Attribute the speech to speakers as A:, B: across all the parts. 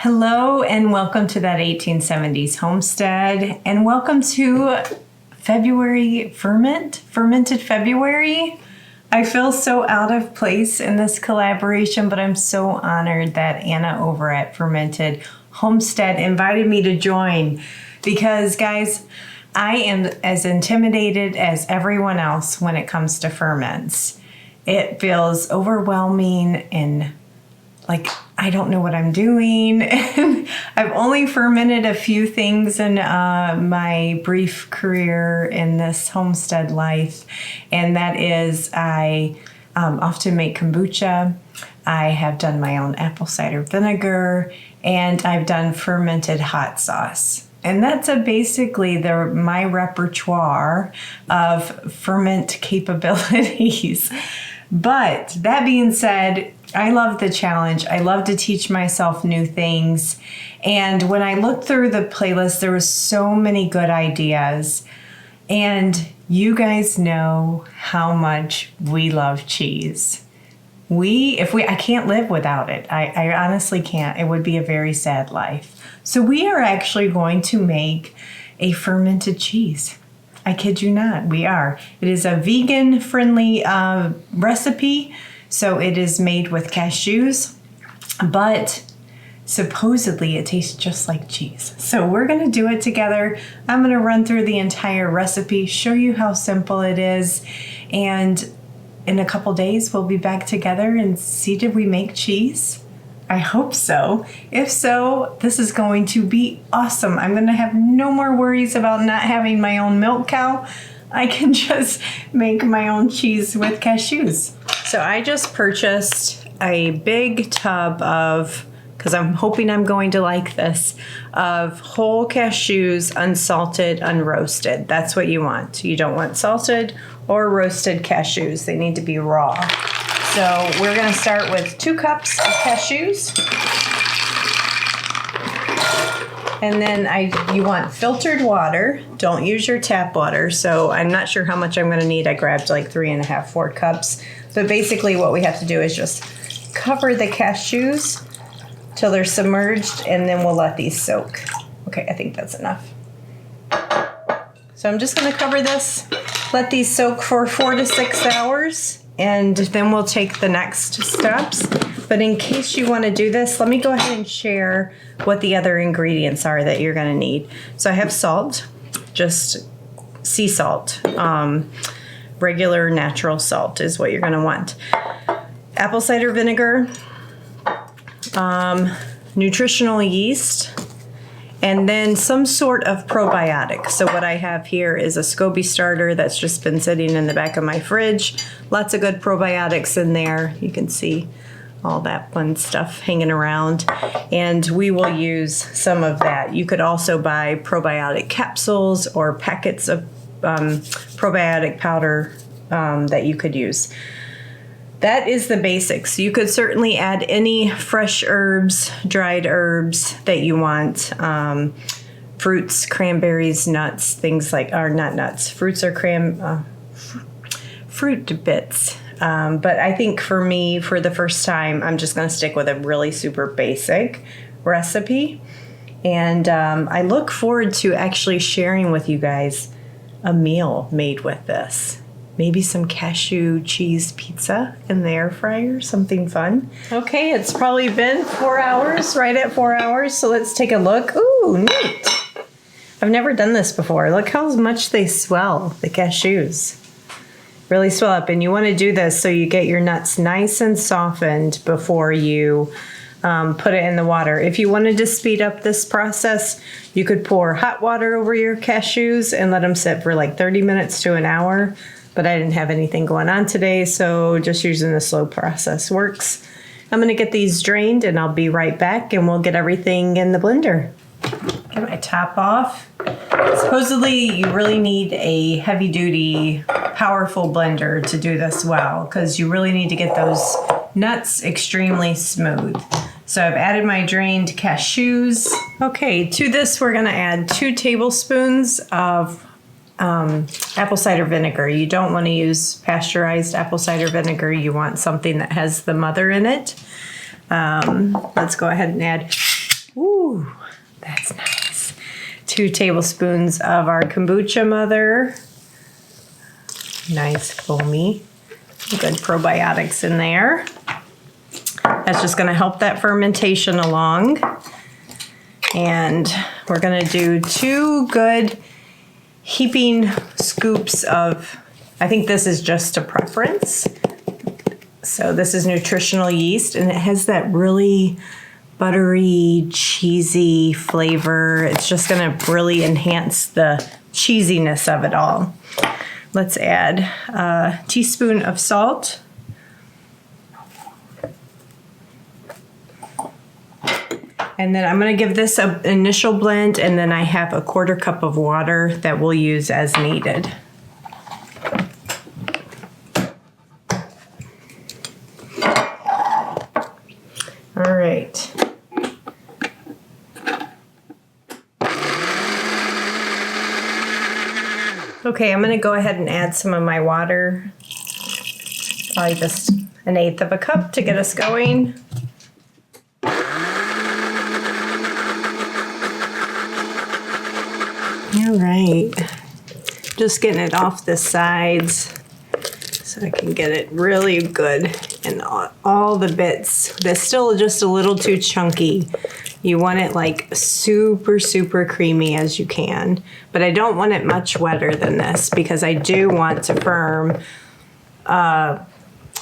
A: Hello and welcome to that 1870s Homestead, and welcome to Fermented February. I feel so out of place in this collaboration, but I'm so honored that Anna over at Fermented Homestead invited me to join because, guys, I am as intimidated as everyone else when it comes to ferments. It feels overwhelming and like I don't know what I'm doing. I've only fermented a few things in my brief career in this homestead life, and that is I often make kombucha. I have done my own apple cider vinegar, and I've done fermented hot sauce. And that's basically my repertoire of ferment capabilities. But that being said, I love the challenge. I love to teach myself new things. And when I looked through the playlist, there was so many good ideas. And you guys know how much we love cheese. I can't live without it. I honestly can't. It would be a very sad life. So we are actually going to make a fermented cheese. I kid you not, we are. It is a vegan-friendly recipe, so it is made with cashews, but supposedly it tastes just like cheese. So we're gonna do it together. I'm gonna run through the entire recipe, show you how simple it is, and in a couple days we'll be back together and see did we make cheese? I hope so. If so, this is going to be awesome. I'm going to have no more worries about not having my own milk cow. I can just make my own cheese with cashews. So I just purchased a big tub of, because I'm hoping I'm going to like this, of whole cashews, unsalted, unroasted. That's what you want. You don't want salted or roasted cashews. They need to be raw. So we're going to start with 2 cups of cashews. And then you want filtered water. Don't use your tap water. So I'm not sure how much I'm going to need. I grabbed like 3.5, 4 cups. So basically what we have to do is just cover the cashews till they're submerged, and then we'll let these soak. Okay, I think that's enough. So I'm just going to cover this, let these soak for 4 to 6 hours. And then we'll take the next steps. But in case you want to do this, let me go ahead and share what the other ingredients are that you're going to need. So I have salt, just sea salt. Regular natural salt is what you're going to want. Apple cider vinegar, nutritional yeast, and then some sort of probiotic. So what I have here is a SCOBY starter that's just been sitting in the back of my fridge. Lots of good probiotics in there. You can see all that fun stuff hanging around. And we will use some of that. You could also buy probiotic capsules or packets of probiotic powder that you could use. That is the basics. You could certainly add any fresh herbs, dried herbs that you want. Fruits, cranberries, nuts, things like, or not nuts, fruits or fruit bits. But I think for me, for the first time, I'm just gonna stick with a really super basic recipe. And I look forward to actually sharing with you guys a meal made with this. Maybe some cashew cheese pizza in the air fryer, something fun. Okay, it's probably been 4 hours, right at 4 hours, so let's take a look. Ooh, neat. I've never done this before. Look how much they swell, the cashews. Really swell up, and you want to do this so you get your nuts nice and softened before you put it in the water. If you wanted to speed up this process, you could pour hot water over your cashews and let them sit for like 30 minutes to an hour. But I didn't have anything going on today, so just using the slow process works. I'm going to get these drained, and I'll be right back, and we'll get everything in the blender. Get my top off. Supposedly, you really need a heavy-duty, powerful blender to do this well, because you really need to get those nuts extremely smooth. So I've added my drained cashews. Okay, to this, we're going to add 2 tablespoons of apple cider vinegar. You don't want to use pasteurized apple cider vinegar. You want something that has the mother in it. Let's go ahead and add Ooh, that's nice. 2 tablespoons of our kombucha mother. Nice foamy. Good probiotics in there. That's just gonna help that fermentation along. And we're gonna do 2 good heaping scoops of, I think this is just a preference. So this is nutritional yeast, and it has that really buttery, cheesy flavor. It's just gonna really enhance the cheesiness of it all. Let's add a teaspoon of salt. And then I'm gonna give this an initial blend, and then I have a 1/4 cup of water that we'll use as needed. All right. Okay, I'm gonna go ahead and add some of my water. Probably just 1/8 of a cup to get us going. All right, just getting it off the sides so I can get it really good and all the bits. They're still just a little too chunky. You want it like super, super creamy as you can, but I don't want it much wetter than this because I do want to firm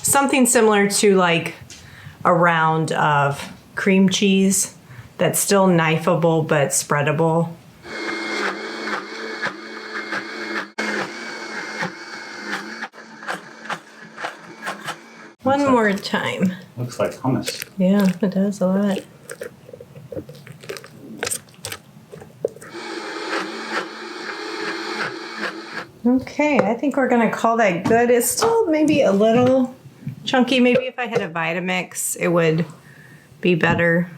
A: something similar to like a round of cream cheese that's still knifeable but spreadable. One more time.
B: Looks like hummus.
A: Yeah, it does a lot. Okay, I think we're gonna call that good. It's still maybe a little chunky. Maybe if I had a Vitamix, it would be better.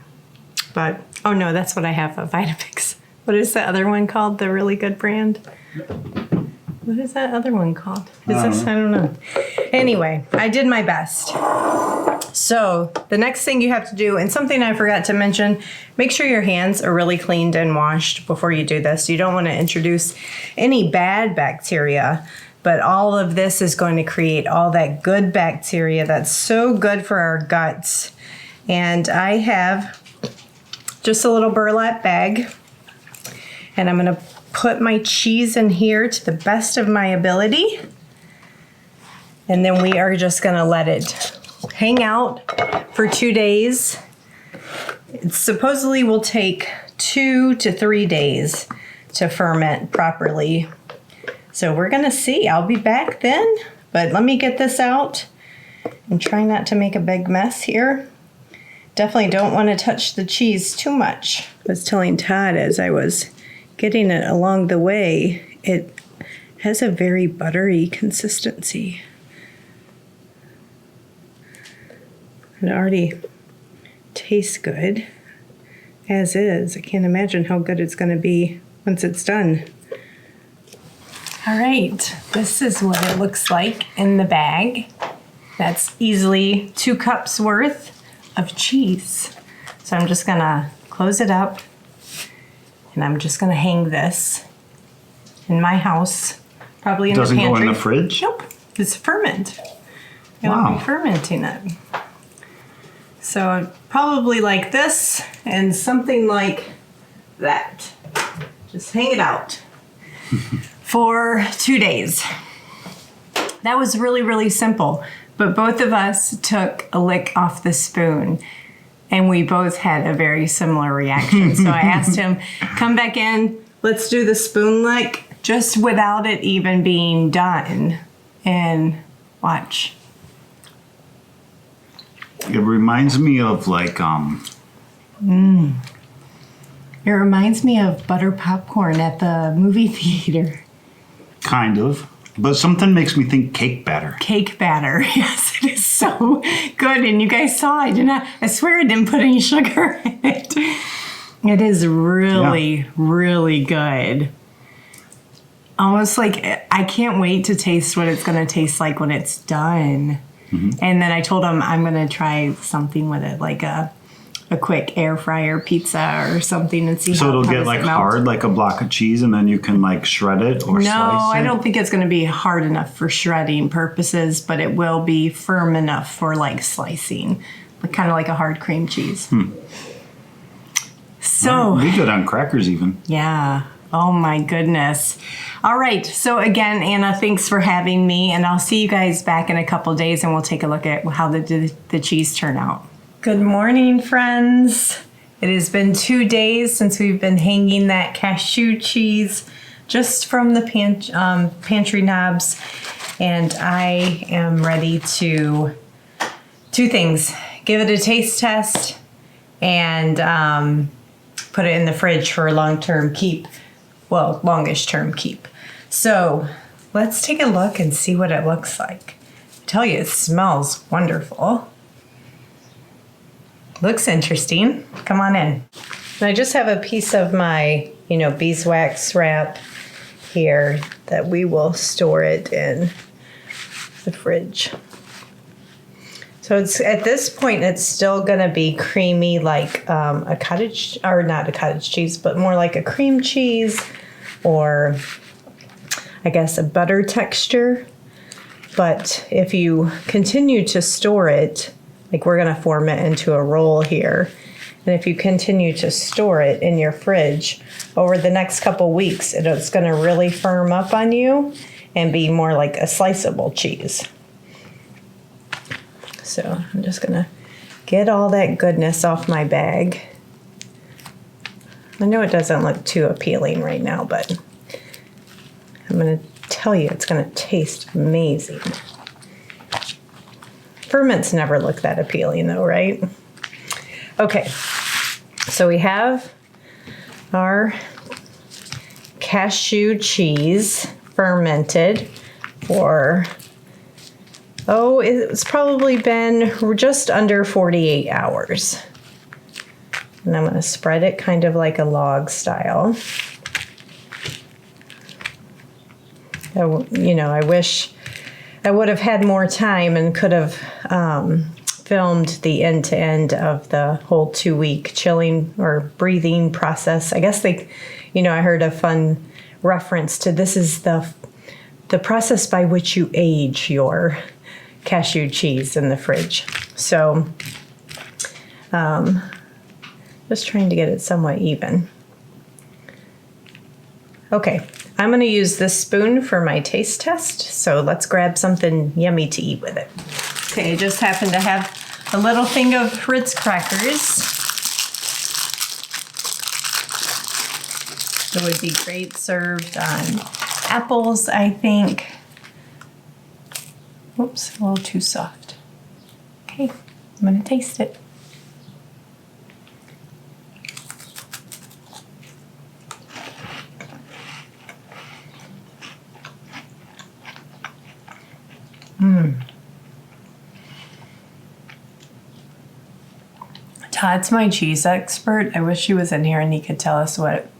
A: But, oh no, that's what I have, a Vitamix. What is the other one called, the really good brand? What is that other one called? I don't know. Anyway, I did my best. So the next thing you have to do, and something I forgot to mention, make sure your hands are really cleaned and washed before you do this. You don't want to introduce any bad bacteria, but all of this is going to create all that good bacteria that's so good for our guts. And I have just a little burlap bag, and I'm going to put my cheese in here to the best of my ability. And then we are just gonna let it hang out for 2 days. It supposedly will take 2 to 3 days to ferment properly. So we're gonna see, I'll be back then, but let me get this out and try not to make a big mess here. Definitely don't wanna touch the cheese too much. I was telling Todd as I was getting it along the way, it has a very buttery consistency. It already tastes good as is. I can't imagine how good it's going to be once it's done. All right, this is what it looks like in the bag. That's easily 2 cups worth of cheese. So I'm just gonna close it up, and I'm just gonna hang this in my house, probably in the pantry.
B: Doesn't go in the fridge?
A: Nope, it's ferment.
B: Wow.
A: Be fermenting it. So probably like this and something like that. Just hang it out for 2 days. That was really, really simple. But both of us took a lick off the spoon, and we both had a very similar reaction. So I asked him, come back in, let's do the spoon lick just without it even being done. And watch.
B: It reminds me of like,
A: It reminds me of butter popcorn at the movie theater.
B: kind of. But something makes me think cake batter.
A: Cake batter, yes, it is so good. And you guys saw, I swear I didn't put any sugar in it. It is really, really good. Almost like, I can't wait to taste what it's going to taste like when it's done. Mm-hmm. And then I told him I'm going to try something with it, like a a quick air fryer pizza or something and see
B: So
A: how
B: it'll
A: how
B: get
A: does
B: like
A: it melt.
B: hard, like a block of cheese, and then you can like shred it or
A: No,
B: slice it?
A: I don't think it's going to be hard enough for shredding purposes, but it will be firm enough for like slicing, kind of like a hard cream cheese. So,
B: Be good on crackers even.
A: yeah. Oh my goodness. All right. So again, Anna, thanks for having me, and I'll see you guys back in a couple days, and we'll take a look at how the cheese turned out. Good morning, friends. It has been 2 days since we've been hanging that cashew cheese just from the pantry knobs, and I am ready to two things: give it a taste test and put it in the fridge for a long-term keep. Well, longish-term keep. So let's take a look and see what it looks like. I tell you, it smells wonderful. Looks interesting. Come on in. And I just have a piece of my, beeswax wrap here that we will store it in the fridge. So it's at this point, it's still gonna be creamy like a cottage, or not a cottage cheese, but more like a cream cheese, or I guess a butter texture. But if you continue to store it, like we're gonna form it into a roll here, and if you continue to store it in your fridge over the next couple weeks, it's gonna really firm up on you and be more like a sliceable cheese. So I'm just gonna get all that goodness off my bag. I know it doesn't look too appealing right now, but I'm gonna tell you it's gonna taste amazing. Ferments never look that appealing though, right? Okay, so we have our cashew cheese fermented for, it's probably been just under 48 hours. And I'm gonna spread it kind of like a log style. I wish I would have had more time and could have filmed the end to end of the whole 2-week chilling or breathing process. I guess I heard a fun reference to this is the process by which you age your cashew cheese in the fridge. So, just trying to get it somewhat even. Okay, I'm going to use this spoon for my taste test, so let's grab something yummy to eat with it. Okay, I just happen to have a little thing of Ritz crackers. It would be great served on apples, I think. Whoops, a little too soft. Okay, I'm going to taste it. Todd's my cheese expert. I wish he was in here and he could tell us what.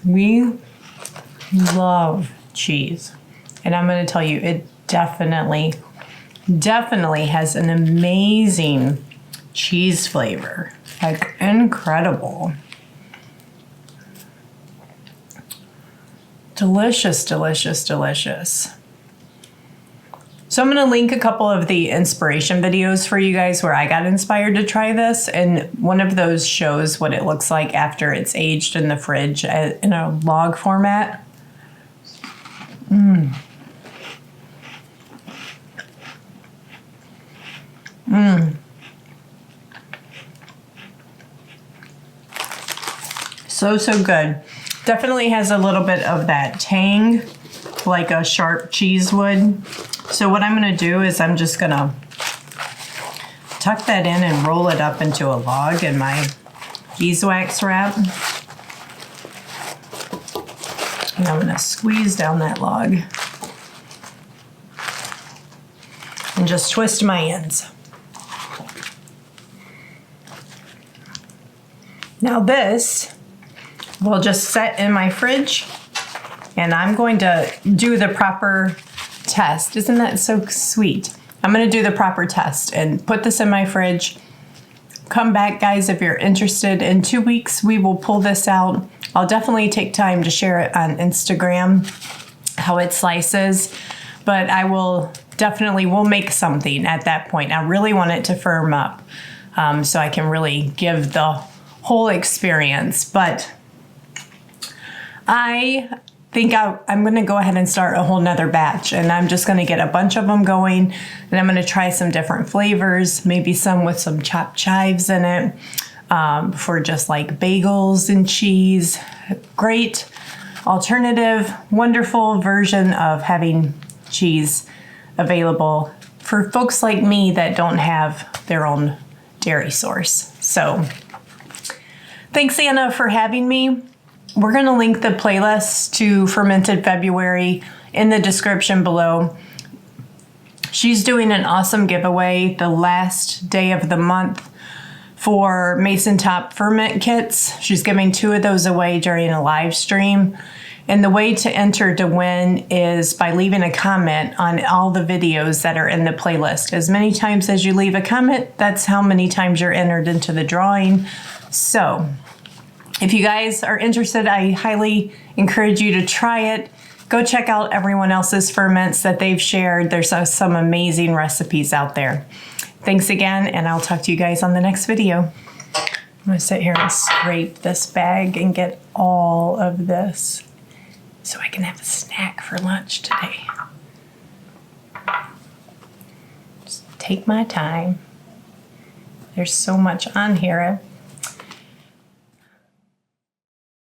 A: We love cheese. And I'm going to tell you, it definitely has an amazing cheese flavor. Like, incredible. Delicious, delicious, delicious. So I'm going to link a couple of the inspiration videos for you guys where I got inspired to try this. And one of those shows what it looks like after it's aged in the fridge in a log format. So good. Definitely has a little bit of that tang like a sharp cheese would. So what I'm going to do is I'm just going to tuck that in and roll it up into a log in my beeswax wrap. And I'm going to squeeze down that log and just twist my ends. Now this will just set in my fridge, and I'm going to do the proper test. Isn't that so sweet? I'm going to do the proper test and put this in my fridge come back, guys, if you're interested. In 2 weeks, we will pull this out. I'll definitely take time to share it on Instagram, how it slices, but I will definitely, we'll make something at that point. I really want it to firm up so I can really give the whole experience. But I think I'm going to go ahead and start a whole nother batch, and I'm just going to get a bunch of them going, and I'm going to try some different flavors, maybe some with some chopped chives in it for just like bagels and cheese. Great alternative, wonderful version of having cheese available for folks like me that don't have their own dairy source. So thanks, Anna, for having me. We're going to link the playlist to Fermented February in the description below. She's doing an awesome giveaway the last day of the month for Mason Top ferment kits. She's giving 2 of those away during a live stream. And the way to enter to win is by leaving a comment on all the videos that are in the playlist. As many times as you leave a comment, that's how many times you're entered into the drawing. So if you guys are interested, I highly encourage you to try it. Go check out everyone else's ferments that they've shared. There's some amazing recipes out there. Thanks again, and I'll talk to you guys on the next video. I'm gonna sit here and scrape this bag and get all of this so I can have a snack for lunch today. Just take my time. There's so much on here.